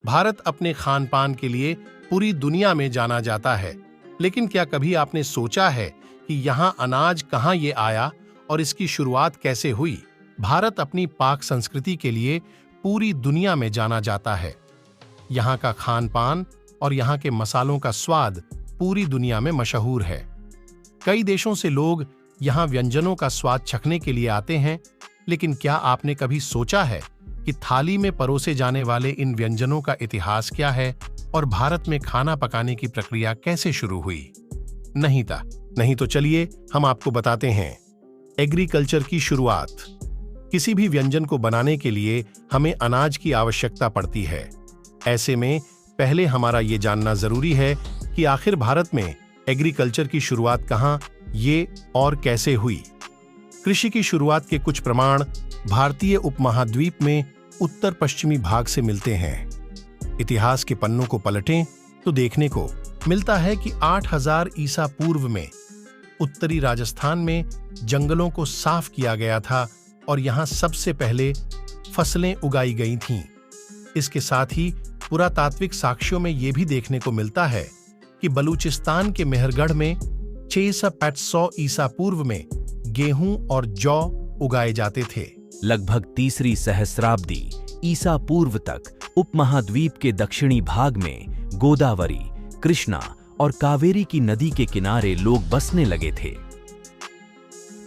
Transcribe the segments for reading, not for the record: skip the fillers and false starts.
भारत अपने खान पान के लिए पूरी दुनिया में जाना जाता है, लेकिन क्या कभी आपने सोचा है कि यहाँ अनाज कहाँ ये आया और इसकी शुरुआत कैसे हुई? भारत अपनी पाक संस्कृति के लिए पूरी दुनिया में जाना जाता है। यहाँ का खान पान और यहाँ के मसालों का स्वाद पूरी दुनिया में मशहूर है। कई देशों से लोग यहाँ व्यंजनों का स्वाद चखने के लिए आते हैं, लेकिन क्या आपने कभी सोचा है कि थाली में परोसे जाने वाले इन व्यंजनों का इतिहास क्या है और भारत में खाना पकाने की प्रक्रिया कैसे शुरू हुई? नहीं तो चलिए हम आपको बताते हैं। एग्रीकल्चर की शुरुआत। किसी भी व्यंजन को बनाने के लिए हमें अनाज की आवश्यकता पड़ती है। ऐसे में पहले हमारा ये जानना जरूरी है कि आखिर भारत में एग्रीकल्चर की शुरुआत कहाँ, ये और कैसे हुई। कृषि की शुरुआत के कुछ प्रमाण भारतीय उपमहाद्वीप में उत्तर पश्चिमी भाग से मिलते हैं। इतिहास के पन्नों को पलटें तो देखने को मिलता है कि 8000 ईसा पूर्व में उत्तरी राजस्थान में जंगलों को साफ किया गया था और यहाँ सबसे पहले फसलें उगाई गई थीं। इसके साथ ही पुरातात्विक साक्ष्यों में यह भी देखने को मिलता है कि बलूचिस्तान के मेहरगढ़ में 600 ईसा पूर्व में गेहूं और जौ उगाए जाते थे। लगभग तीसरी सहस्राब्दी ईसा पूर्व तक उपमहाद्वीप के दक्षिणी भाग में गोदावरी, कृष्णा और कावेरी की नदी के किनारे लोग बसने लगे थे।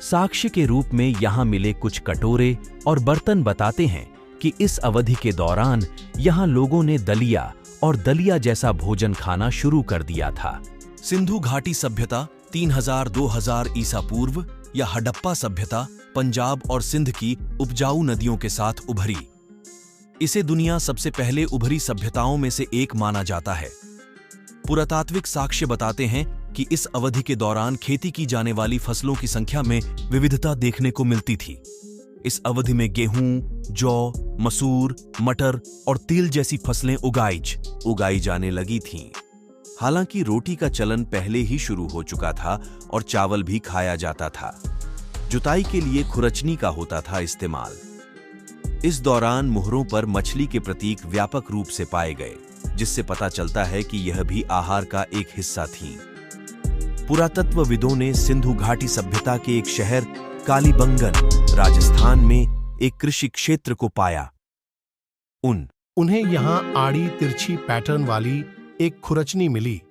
साक्ष्य के रूप में यहाँ मिले कुछ कटोरे और बर्तन बताते हैं कि इस अवधि के दौरान यहाँ लोगों ने दलिया और दलिया जैसा भोजन खाना शुरू कर दिया था। सिंधु घाटी सभ्यता 3000-2000 ईसा पूर्व या हडप्पा सभ्यता पंजाब और सिंध की उपजाऊ नदियों के साथ उभरी। इसे दुनिया सबसे पहले उभरी सभ्यताओं में से एक माना जाता है। पुरातात्विक साक्ष्य बताते हैं कि इस अवधि के दौरान खेती की जाने वाली फसलों की संख्या में विविधता देखने को मिलती थी। इस अवधि में गेहूं, जौ, मसूर, मटर और तिल जैसी फसलें उगाई जाने लगी थीं। हालांकि रोटी का चलन पहले ही शुरू हो चुका था और चावल भी खाया जाता था। जुताई के लिए खुरचनी का होता था इस्तेमाल। इस दौरान मुहरों पर मछली के प्रतीक व्यापक रूप से पाए गए, जिससे पता चलता है कि यह भी आहार का एक हिस्सा थी। पुरातत्वविदों ने सिंधु घाटी सभ्यता के एक शहर कालीबंगन, राजस्थान में एक कृषि क्षेत्र को पाया। उन्हें यहाँ आड़ी तिरछी पैटर्न वाली एक खुरचनी मिली,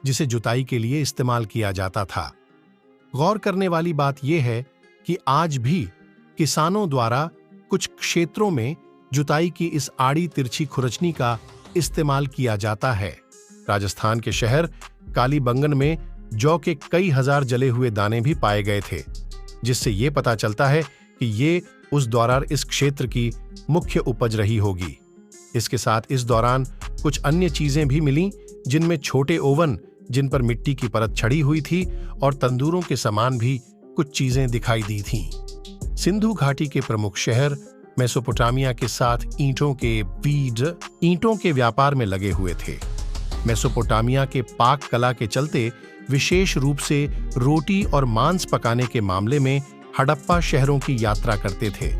जिसे जुताई के लिए इस्तेमाल किया जाता था। गौर करने वाली बात यह है कि आज भी किसानों द्वारा कुछ क्षेत्रों में जुताई की इस आड़ी तिरछी खुरचनी का इस्तेमाल किया जाता है। राजस्थान के शहर कालीबंगन में जौ के कई हजार जले हुए दाने भी पाए गए थे, जिससे ये पता चलता है कि ये उस दौरान इस क्षेत्र की मुख्य उपज रही होगी। इसके साथ इस दौरान कुछ अन्य चीजें भी मिलीं, जिनमें छोटे ओवन जिन पर मिट्टी की परत छड़ी हुई थी और तंदूरों के समान भी कुछ चीजें दिखाई दी थीं। सिंधु घाटी के प्रमुख शहर मेसोपोटामिया के साथ ईंटों के व्यापार में लगे हुए थे। मेसोपोटामिया के पाक कला के चलते विशेष रूप से रोटी और मांस पकाने के मामले में हड़प्पा शहरों की यात्रा करते थे।